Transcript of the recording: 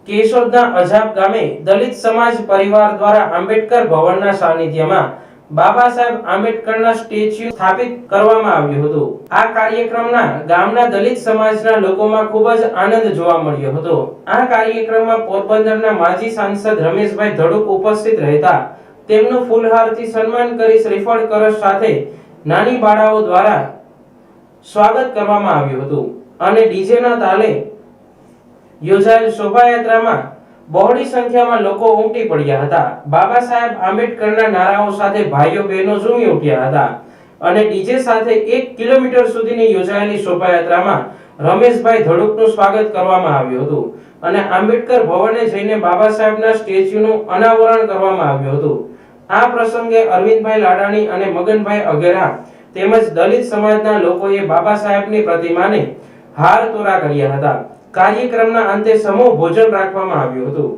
કેશોદના અજાબ ગામે દલિત સમાજ પરિવાર દ્વારા આંબેડકર ભવનના સાનિધ્યમાં બાબા સાહેબ આંબેડકરના સ્ટેચ્યુ સ્થાપિત કરવામાં આવ્યું હતું। આ કાર્યક્રમના ગામના દલિત સમાજના લોકોમાં ખૂબ જ આનંદ જોવા મળ્યો હતો। આ કાર્યક્રમમાં પોરબંદરના માજી સાંસદ રમેશભાઈ ધડુક ઉપસ્થિત રહેતા તેમનું ફૂલહારથી સન્માન કરી શ્રીફળ કળશ સાથે નાની બાળાઓ દ્વારા સ્વાગત કરવામાં આવ્યું હતું અને ડીજેના તાલે યોજાયેલ શોભાયાત્રામાં બહોળી સંખ્યામાં લોકો ઉમટી પડ્યા હતા। બાબા સાહેબ આંબેડકરના નારાઓ સાથે ભાઈઓ બહેનો ઝૂમી ઉઠ્યા હતા અને ડીજે સાથે 1 કિલોમીટર સુધીની યોજાયેલી શોભાયાત્રામાં રમેશભાઈ ધડુકનું સ્વાગત કરવામાં આવ્યું હતું અને આંબેડકર ભવને જઈને બાબા સાહેબના સ્ટેચ્યુનું અનાવરણ કરવામાં આવ્યું હતું। આ પ્રસંગે અરવિંદભાઈ લાડાણી અને મગનભાઈ અઘેરા તેમજ દલિત સમાજના લોકોએ બાબા સાહેબની પ્રતિમાને હાર તોરા કર્યા હતા। કાર્યક્રમના અંતે સમૂહ ભોજન રાખવામાં આવ્યું હતું।